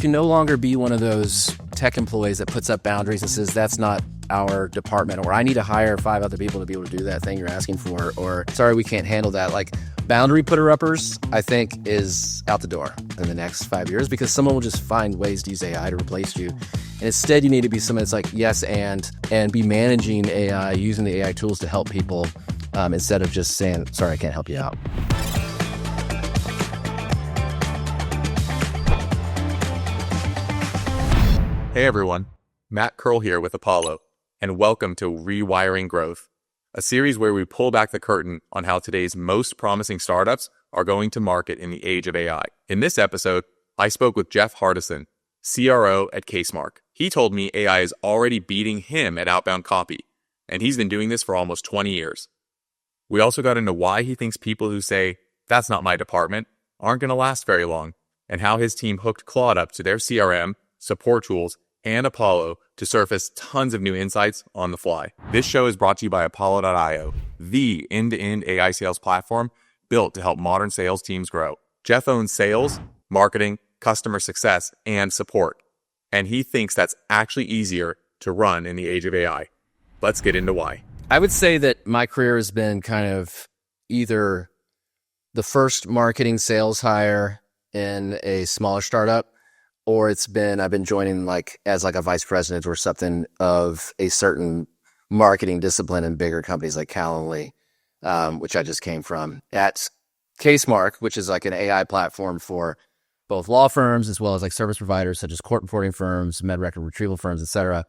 can no longer be one of those tech employees that puts up boundaries and says, that's not our department, or I need to hire 5 other people to be able to do that thing you're asking for, or sorry, we can't handle that. Like boundary putter-uppers, I think, is out the door in the next 5 years, because someone will just find ways to use AI to replace you. And instead, you need to be someone that's like, yes, and be managing AI, using the AI tools to help people, instead of just saying, sorry, I can't help you out. Hey everyone, Matt Curl here with Apollo, and welcome to Rewiring Growth, a series where we pull back the curtain on how today's most promising startups are going to market in the age of AI. In this episode, I spoke with Jeff Hardison, CRO at Casemark. He told me AI is already beating him at outbound copy, and he's been doing this for almost 20 years. We also got into why he thinks people who say, that's not my department, aren't going to last very long, and how his team hooked Claude up to their CRM, support tools, and Apollo to surface tons of new insights on the fly. This show is brought to you by Apollo.io, the end-to-end AI sales platform built to help modern sales teams grow. Jeff owns sales, marketing, customer success, and support, and he thinks that's actually easier to run in the age of AI. Let's get into why. I would say that my career has been kind of either the first marketing sales hire in a smaller startup, or I've been joining as a vice president or something of a certain marketing discipline in bigger companies like Calendly, which I just came from. At Casemark, which is like an AI platform for both law firms as well as service providers such as court reporting firms, med record retrieval firms, etc.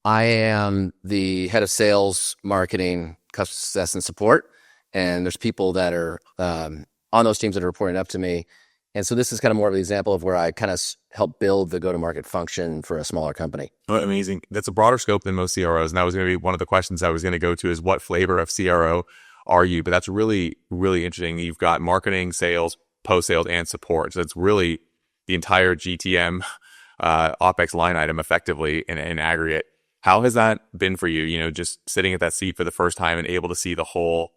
I am the head of sales, marketing, customer success, and support. And there's people that are on those teams that are reporting up to me. And so this is kind of more of an example of where I kind of help build the go-to-market function for a smaller company. Oh, amazing. That's a broader scope than most CROs. And that was going to be one of the questions I was going to go to is what flavor of CRO are you? But that's really, really interesting. You've got marketing, sales, post-sales, and support. So it's really the entire GTM OpEx line item effectively in aggregate. How has that been for you? You know, just sitting at that seat for the first time and able to see the whole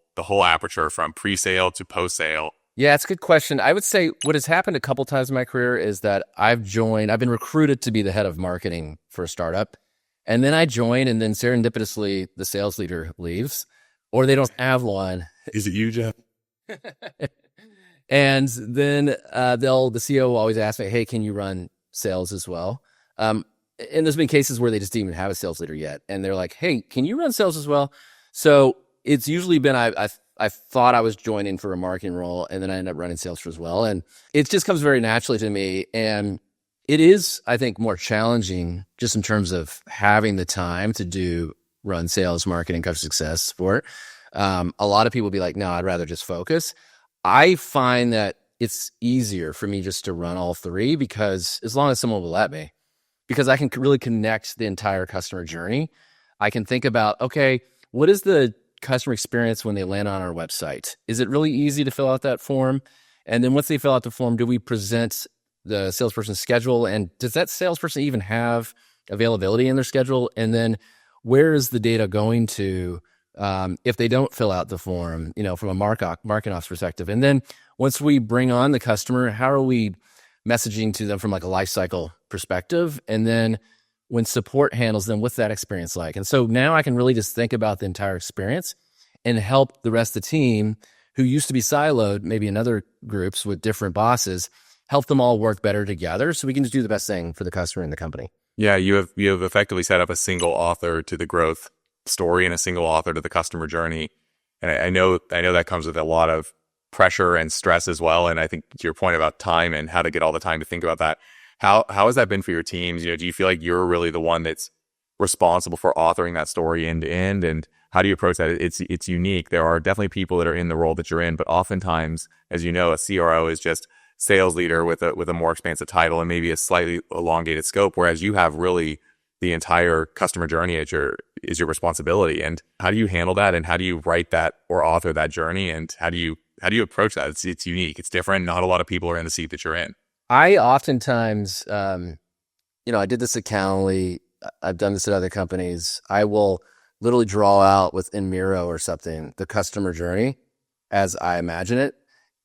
aperture from pre-sale to post-sale. Yeah, it's a good question. I would say what has happened a couple times in my career is that I've been recruited to be the head of marketing for a startup. And then I join, and then serendipitously, the sales leader leaves, or they don't have one. Is it you, Jeff? And then the CEO will always ask me, hey, can you run sales as well? And there's been cases where they just didn't even have a sales leader yet. And they're like, hey, can you run sales as well? So it's usually been, I thought I was joining for a marketing role, and then I ended up running sales as well. And it just comes very naturally to me. And it is, I think, more challenging just in terms of having the time to run sales, marketing, customer success, support. A lot of people be like, no, I'd rather just focus. I find that it's easier for me just to run all three, because as long as someone will let me, because I can really connect the entire customer journey. I can think about, okay, what is the customer experience when they land on our website? Is it really easy to fill out that form? And then once they fill out the form, do we present the salesperson's schedule? And does that salesperson even have availability in their schedule? And then where is the data going to if they don't fill out the form, from a marketing ops perspective? And then once we bring on the customer, how are we messaging to them from a life cycle perspective? And then when support handles them, what's that experience like? And so now I can really just think about the entire experience and help the rest of the team who used to be siloed, maybe in other groups with different bosses, help them all work better together so we can just do the best thing for the customer and the company. Yeah, you have effectively set up a single author to the growth story and a single author to the customer journey. And I know that comes with a lot of pressure and stress as well. And I think to your point about time and how to get all the time to think about that, how has that been for your teams? Do you feel like you're really the one that's responsible for authoring that story end to end? And how do you approach that? It's unique. There are definitely people that are in the role that you're in, but oftentimes, as you know, a CRO is just sales leader with a more expansive title and maybe a slightly elongated scope, whereas you have really the entire customer journey is your responsibility. And how do you handle that? And how do you write that or author that journey? And how do you approach that? It's unique. It's different. Not a lot of people are in the seat that you're in. I oftentimes, I did this at Calendly. I've done this at other companies. I will literally draw out within Miro or something the customer journey as I imagine it.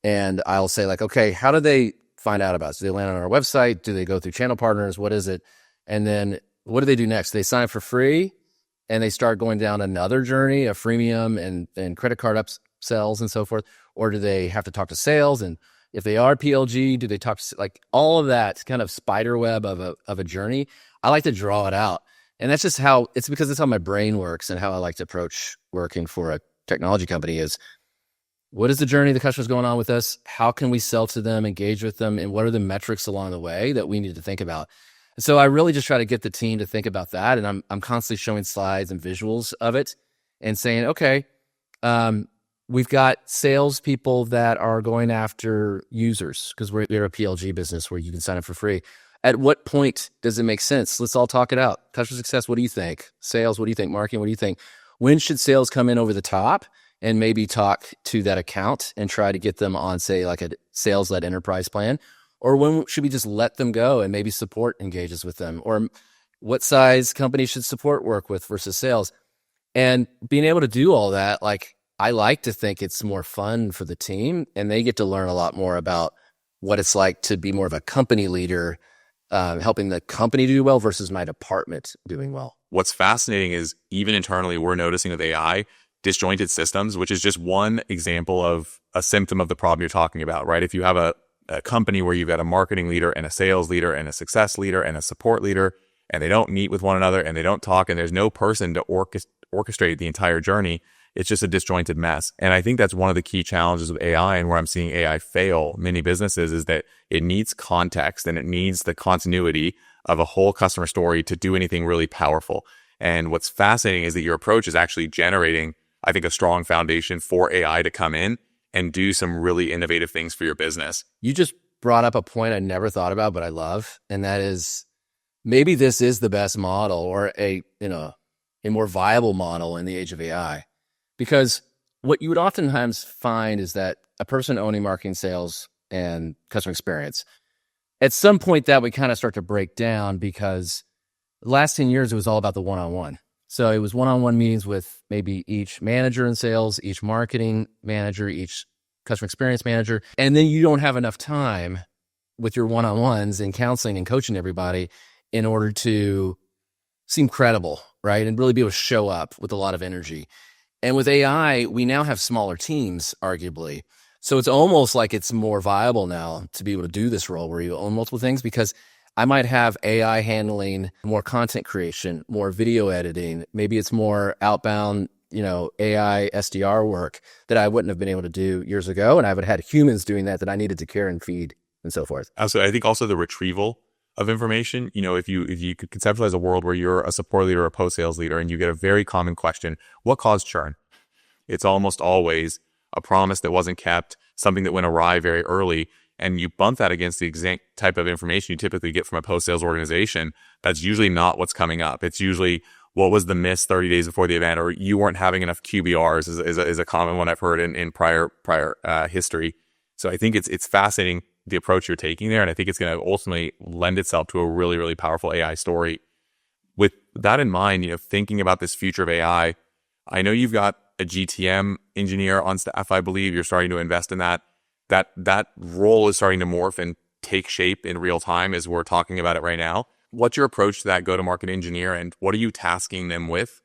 And I'll say okay, how do they find out about? So they land on our website? Do they go through channel partners? What is it? And then what do they do next? They sign up for free and they start going down another journey of freemium and credit card upsells and so forth. Or do they have to talk to sales? And if they are PLG, do they talk to, like, all of that kind of spider web of a journey? I like to draw it out. And that's just how, it's because it's how my brain works and how I like to approach working for a technology company is, what is the journey the customer's going on with us? How can we sell to them, engage with them? And what are the metrics along the way that we need to think about? And so I really just try to get the team to think about that. And I'm constantly showing slides and visuals of it and saying, okay, we've got salespeople that are going after users because we're a PLG business where you can sign up for free. At what point does it make sense? Let's all talk it out. Customer success, what do you think? Sales, what do you think? Marketing, what do you think? When should sales come in over the top and maybe talk to that account and try to get them on, say, like a sales-led enterprise plan? Or when should we just let them go and maybe support engages with them? Or what size company should support work with versus sales? And being able to do all that, like, I like to think it's more fun for the team and they get to learn a lot more about what it's like to be more of a company leader, helping the company do well versus my department doing well. What's fascinating is even internally, we're noticing with AI, disjointed systems, which is just one example of a symptom of the problem you're talking about, right? If you have a company where you've got a marketing leader and a sales leader and a success leader and a support leader, and they don't meet with one another and they don't talk and there's no person to orchestrate the entire journey, it's just a disjointed mess. And I think that's one of the key challenges with AI and where I'm seeing AI fail many businesses is that it needs context and it needs the continuity of a whole customer story to do anything really powerful. And what's fascinating is that your approach is actually generating, I think, a strong foundation for AI to come in and do some really innovative things for your business. You just brought up a point I never thought about, but I love, and that is maybe this is the best model or a more viable model in the age of AI. Because what you would oftentimes find is that a person owning marketing, sales, and customer experience, at some point that would kind of start to break down because the last 10 years, it was all about the one-on-one. So it was one-on-one meetings with maybe each manager in sales, each marketing manager, each customer experience manager. And then you don't have enough time with your one-on-ones and counseling and coaching everybody in order to seem credible, right? And really be able to show up with a lot of energy. And with AI, we now have smaller teams, arguably. So it's almost like it's more viable now to be able to do this role where you own multiple things because I might have AI handling more content creation, more video editing. Maybe it's more outbound, AI SDR work that I wouldn't have been able to do years ago. And I would have had humans doing that I needed to care and feed and so forth. Also, I think also the retrieval of information, if you could conceptualize a world where you're a support leader or a post-sales leader and you get a very common question, what caused churn? It's almost always a promise that wasn't kept, something that went awry very early, and you bump that against the exact type of information you typically get from a post-sales organization. That's usually not what's coming up. It's usually what was the miss 30 days before the event, or you weren't having enough QBRs is a common one I've heard in prior history. So I think it's fascinating the approach you're taking there. And I think it's going to ultimately lend itself to a really, really powerful AI story. With that in mind, thinking about this future of AI, I know you've got a GTM engineer on staff. I believe you're starting to invest in that. That role is starting to morph and take shape in real time as we're talking about it right now. What's your approach to that go-to-market engineer and what are you tasking them with?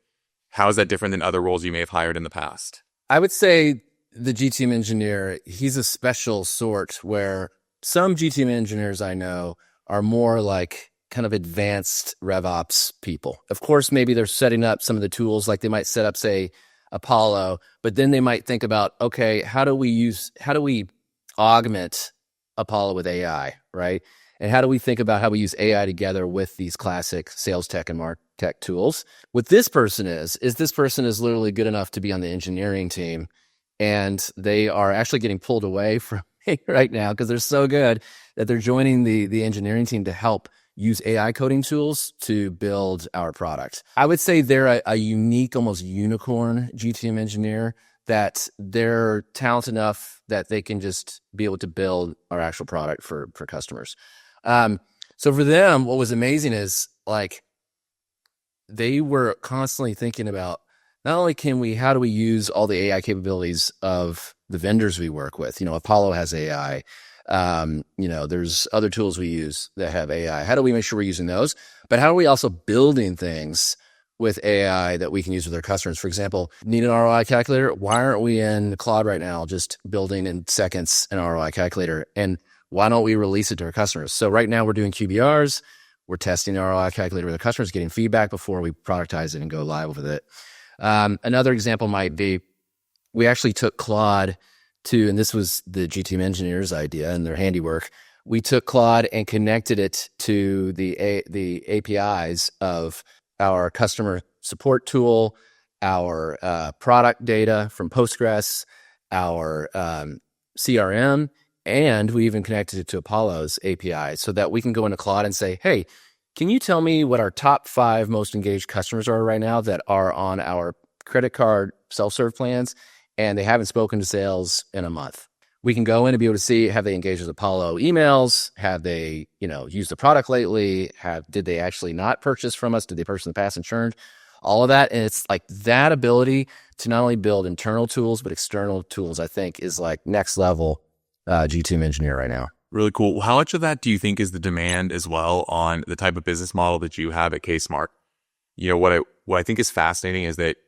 How is that different than other roles you may have hired in the past? I would say the GTM engineer, he's a special sort where some GTM engineers I know are more like kind of advanced RevOps people. Of course, maybe they're setting up some of the tools, like they might set up, say, Apollo, but then they might think about, okay, how do we augment Apollo with AI, right? And how do we think about how we use AI together with these classic sales tech and market tech tools? What this person is this person is literally good enough to be on the engineering team, and they are actually getting pulled away from me right now because they're so good that they're joining the engineering team to help use AI coding tools to build our product. I would say they're a unique, almost unicorn GTM engineer that they're talented enough that they can just be able to build our actual product for customers. So for them, what was amazing is like they were constantly thinking about not only how do we use all the AI capabilities of the vendors we work with? Apollo has AI. There's other tools we use that have AI. How do we make sure we're using those? But how are we also building things with AI that we can use with our customers? For example, need an ROI calculator? Why aren't we in Claude right now just building in seconds an ROI calculator? And why don't we release it to our customers? So right now we're doing QBRs. We're testing the ROI calculator with our customers, getting feedback before we productize it and go live with it. Another example might be we actually took Claude and this was the GTM engineers' idea and their handiwork. We took Claude and connected it to the APIs of our customer support tool, our product data from Postgres, our CRM, and we even connected it to Apollo's API so that we can go into Claude and say, hey, can you tell me what our top 5 most engaged customers are right now that are on our credit card self-serve plans and they haven't spoken to sales in a month? We can go in and be able to see, have they engaged with Apollo emails? Have they, used the product lately? Did they actually not purchase from us? Did they purchase in the past and churned? All of that. And it's like that ability to not only build internal tools, but external tools, I think is like next level GTM engineer right now. Really cool. How much of that do you think is the demand as well on the type of business model that you have at Casemark? What I think is fascinating is that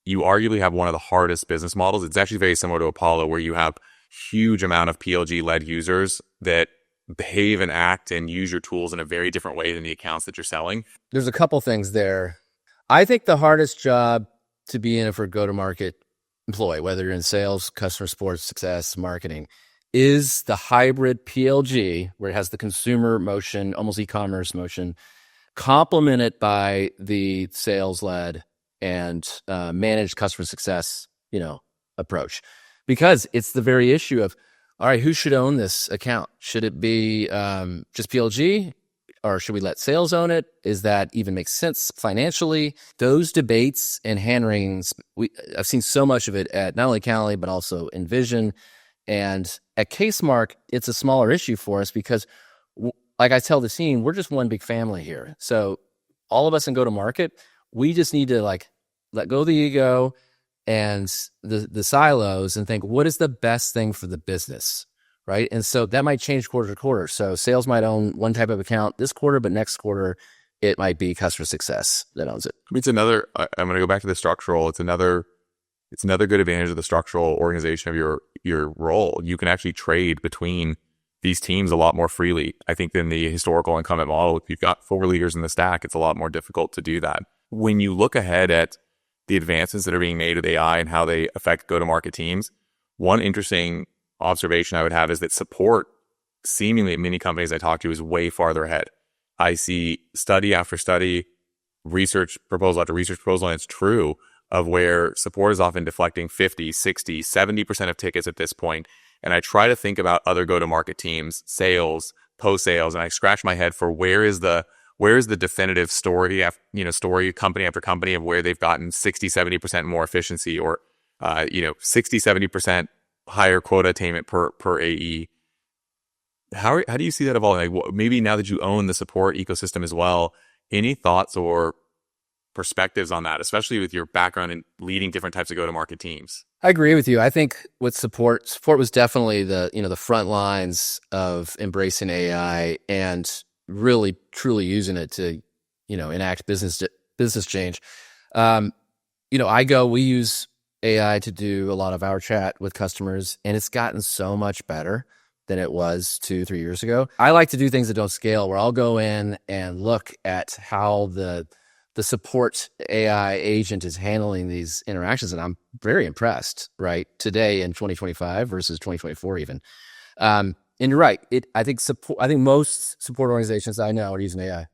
you arguably have one of the hardest business models. It's actually very similar to Apollo, where you have huge amount of PLG-led users that behave and act and use your tools in a very different way than the accounts that you're selling. There's a couple things there. I think the hardest job to be in for a go-to-market employee, whether you're in sales, customer support, success, marketing, is the hybrid PLG, where it has the consumer motion, almost e-commerce motion, complemented by the sales-led and managed customer success, approach. Because it's the very issue of, all right, who should own this account? Should it be just PLG, or should we let sales own it? Is that even make sense financially? Those debates and hand-wringings, I've seen so much of it at not only Calendly, but also Envision. And at Casemark, it's a smaller issue for us because, like I tell the team, we're just one big family here. So all of us in go-to-market, we just need to let go of the ego and the silos and think, what is the best thing for the business, right? And so that might change quarter to quarter. So sales might own one type of account this quarter, but next quarter it might be customer success that owns it. It's another. I'm going to go back to the structural. It's another good advantage of the structural organization of your role. You can actually trade between these teams a lot more freely, I think, than the historical incumbent model. If you've got 4 leaders in the stack, it's a lot more difficult to do that. When you look ahead at the advances that are being made with AI and how they affect go-to-market teams, one interesting observation I would have is that support, seemingly at many companies I talk to, is way farther ahead. I see study after study, research proposal after research proposal, and it's true, of where support is often deflecting 50, 60, 70% of tickets at this point. And I try to think about other go-to-market teams, sales, post-sales, and I scratch my head for where is the definitive story, story company after company of where they've gotten 60, 70% more efficiency, or 60, 70% higher quota attainment per AE. How do you see that evolving? Maybe now that you own the support ecosystem as well, any thoughts or perspectives on that, especially with your background in leading different types of go-to-market teams? I agree with you. I think with support was definitely the front lines of embracing AI and really truly using it to, enact business change. We use AI to do a lot of our chat with customers, and it's gotten so much better than it was 2-3 years ago. I like to do things that don't scale, where I'll go in and look at how the support AI agent is handling these interactions, and I'm very impressed, right, today in 2025 versus 2024 even. And you're right. I think most support organizations I know are using AI.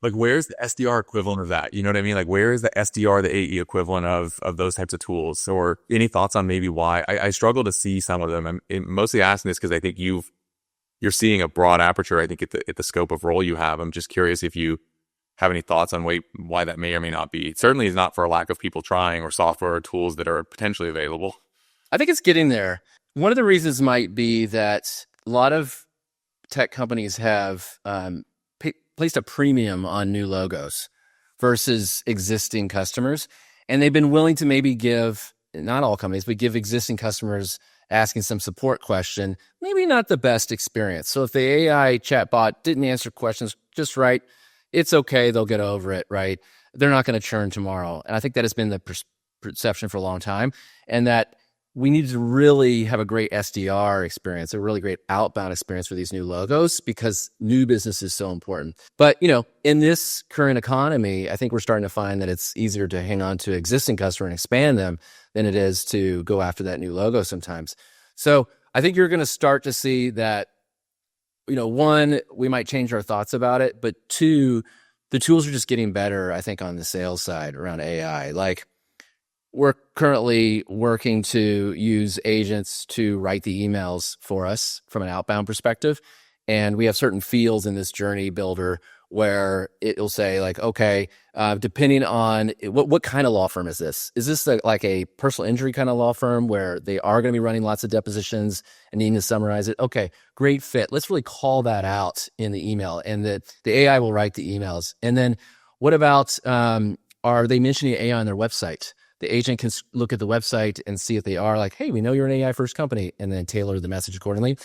Where's the SDR equivalent of that? You know what I mean? Where is the SDR, the AE equivalent of those types of tools? Or any thoughts on maybe why? I struggle to see some of them. I'm mostly asking this because I think you're seeing a broad aperture, I think, at the scope of role you have. I'm just curious if you have any thoughts on why that may or may not be. It certainly is not for a lack of people trying, or software or tools that are potentially available. I think it's getting there. One of the reasons might be that a lot of tech companies have placed a premium on new logos versus existing customers. And they've been willing to maybe give, not all companies, but give existing customers asking some support question, maybe not the best experience. So if the AI chatbot didn't answer questions just right, it's okay. They'll get over it, right? They're not going to churn tomorrow. And I think that has been the perception for a long time. And that we need to really have a great SDR experience, a really great outbound experience for these new logos, because new business is so important. But, in this current economy, I think we're starting to find that it's easier to hang on to existing customer and expand them than it is to go after that new logo sometimes. So I think you're going to start to see that, one, we might change our thoughts about it, but two, the tools are just getting better, I think, on the sales side around AI. Like, we're currently working to use agents to write the emails for us from an outbound perspective. And we have certain fields in this journey builder where it'll say like, okay, depending on what kind of law firm is this? Is this like a personal injury kind of law firm where they are going to be running lots of depositions and needing to summarize it? Okay, great fit. Let's really call that out in the email, and the AI will write the emails. And then what about, are they mentioning AI on their website? The agent can look at the website and see if they are like, hey, we know you're an AI first company, and then tailor the message accordingly.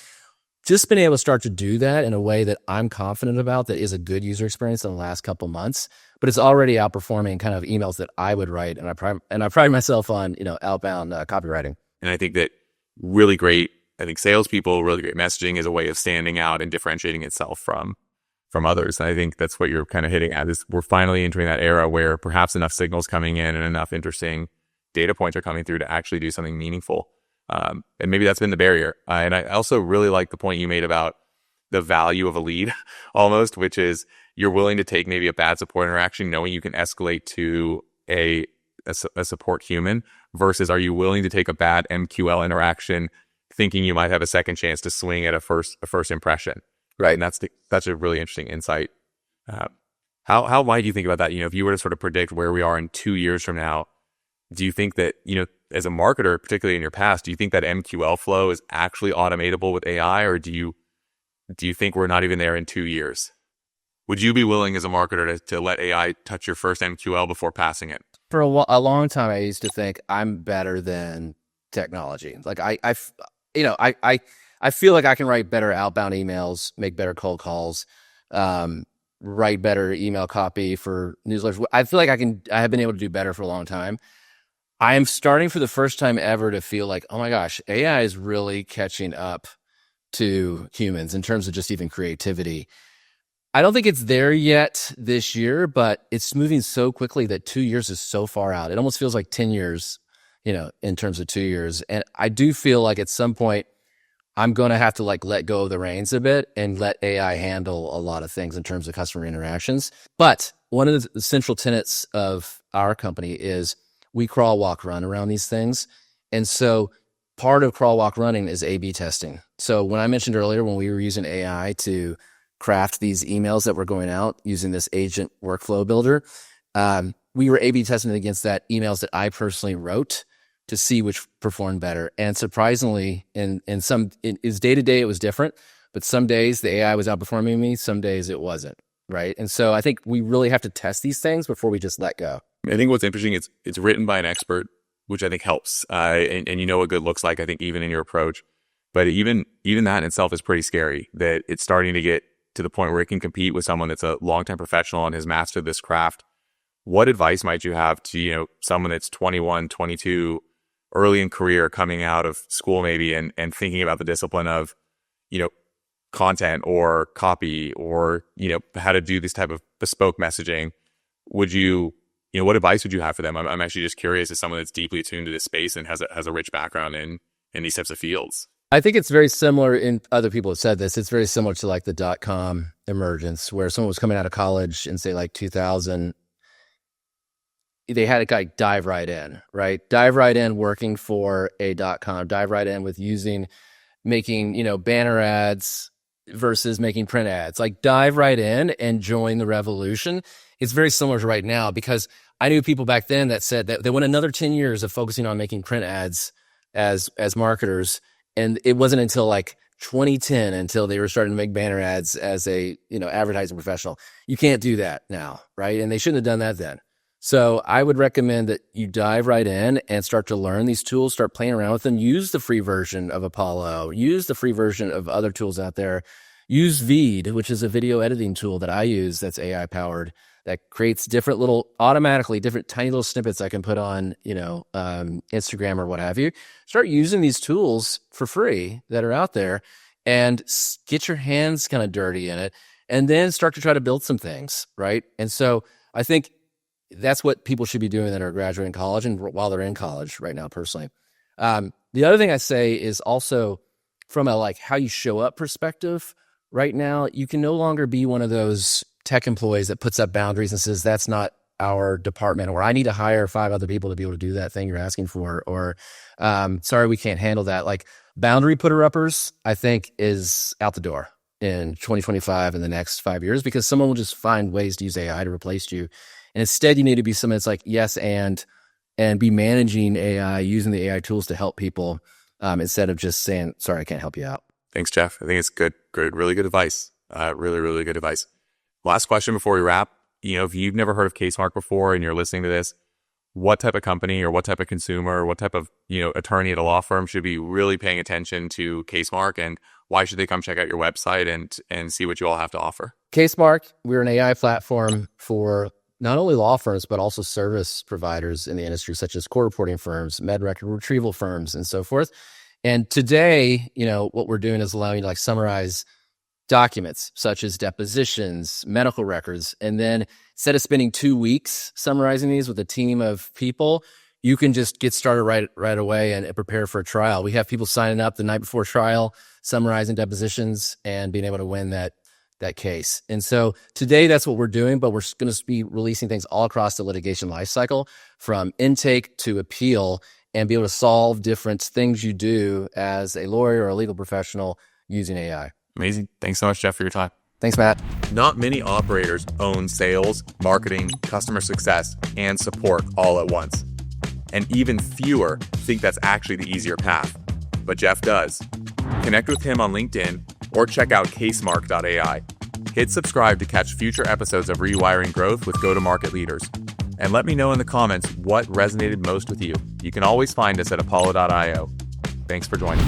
Just been able to start to do that in a way that I'm confident about, that is a good user experience in the last couple months, but it's already outperforming kind of emails that I would write. And I pride myself on, outbound copywriting. And I think that really great, I think salespeople, really great messaging is a way of standing out and differentiating itself from others. And I think that's what you're kind of hitting at, is we're finally entering that era where perhaps enough signals coming in and enough interesting data points are coming through to actually do something meaningful. And maybe that's been the barrier. And I also really like the point you made about the value of a lead almost, which is you're willing to take maybe a bad support interaction, knowing you can escalate to a support human, versus are you willing to take a bad MQL interaction thinking you might have a second chance to swing at a first impression. Right. And that's a really interesting insight. How might you think about that? If you were to sort of predict where we are in 2 years from now, do you think that, as a marketer, particularly in your past, do you think that MQL flow is actually automatable with AI, or do you think we're not even there in 2 years? Would you be willing as a marketer to let AI touch your first MQL before passing it? For a long time, I used to think I'm better than technology. Like I feel like I can write better outbound emails, make better cold calls, write better email copy for newsletters. I feel like I have been able to do better for a long time. I am starting for the first time ever to feel like, oh my gosh, AI is really catching up to humans in terms of just even creativity. I don't think it's there yet this year, but it's moving so quickly that 2 years is so far out. It almost feels like 10 years, in terms of 2 years. And I do feel like at some point, I'm going to have to let go of the reins a bit and let AI handle a lot of things in terms of customer interactions. But one of the central tenets of our company is we crawl, walk, run around these things. And so part of crawl, walk, running is A/B testing. So when I mentioned earlier, when we were using AI to craft these emails that were going out using this agent workflow builder, we were A/B testing against that emails that I personally wrote to see which performed better. And surprisingly, in day to day, it was different, but some days the AI was outperforming me, some days it wasn't, right? And so I think we really have to test these things before we just let go. I think what's interesting is it's written by an expert, which I think helps. And what good looks like, I think, even in your approach. But even that in itself is pretty scary, that it's starting to get to the point where it can compete with someone that's a longtime professional and has mastered this craft. What advice might you have to, someone that's 21, 22, early in career, coming out of school maybe, and thinking about the discipline of, content or copy or, how to do this type of bespoke messaging? Would you, what advice would you have for them? I'm actually just curious, as someone that's deeply attuned to this space and has a rich background in these types of fields. I think it's very similar, in other people have said this, it's very similar to like the .com emergence, where someone was coming out of college in say like 2000, they had a guy dive right in, right? Dive right in working for a .com, dive right in with making, banner ads versus making print ads. Like dive right in and join the revolution. It's very similar to right now, because I knew people back then that said that they want another 10 years of focusing on making print ads as marketers. And it wasn't until like 2010 until they were starting to make banner ads as a, advertising professional. You can't do that now, right? And they shouldn't have done that then. So I would recommend that you dive right in and start to learn these tools, start playing around with them. Use the free version of Apollo, use the free version of other tools out there. Use Veed, which is a video editing tool that I use that's AI powered, that creates different tiny little snippets I can put on, Instagram or what have you. Start using these tools for free that are out there and get your hands kind of dirty in it, and then start to try to build some things, right? And so I think that's what people should be doing that are graduating college and while they're in college right now, personally. The other thing I say is also from a how you show up perspective. Right now, you can no longer be one of those tech employees that puts up boundaries and says, that's not our department, or I need to hire 5 other people to be able to do that thing you're asking for, or sorry, we can't handle that. Boundary putter-uppers, I think, is out the door in 2025 and the next 5 years, because someone will just find ways to use AI to replace you. And instead, you need to be someone that's yes, and be managing AI, using the AI tools to help people instead of just saying, sorry, I can't help you out. Thanks, Jeff. I think it's good, really good advice. Really, really good advice. Last question before we wrap. If you've never heard of Casemark before and you're listening to this, what type of company or what type of consumer or what type of attorney at a law firm should be really paying attention to Casemark, and why should they come check out your website and see what you all have to offer? Casemark, we're an AI platform for not only law firms, but also service providers in the industry, such as court reporting firms, med record retrieval firms, and so forth. And today, what we're doing is allowing you to summarize documents such as depositions, medical records, and then instead of spending 2 weeks summarizing these with a team of people, you can just get started right away and prepare for a trial. We have people signing up the night before trial, summarizing depositions, and being able to win that case. And so today, that's what we're doing, but we're going to be releasing things all across the litigation lifecycle, from intake to appeal, and be able to solve different things you do as a lawyer or a legal professional using AI. Amazing. Thanks so much, Jeff, for your time. Thanks, Matt. Not many operators own sales, marketing, customer success, and support all at once. And even fewer think that's actually the easier path. But Jeff does. Connect with him on LinkedIn or check out casemark.ai. Hit subscribe to catch future episodes of Rewiring Growth with go-to-market leaders. And let me know in the comments what resonated most with you. You can always find us at apollo.io. Thanks for joining.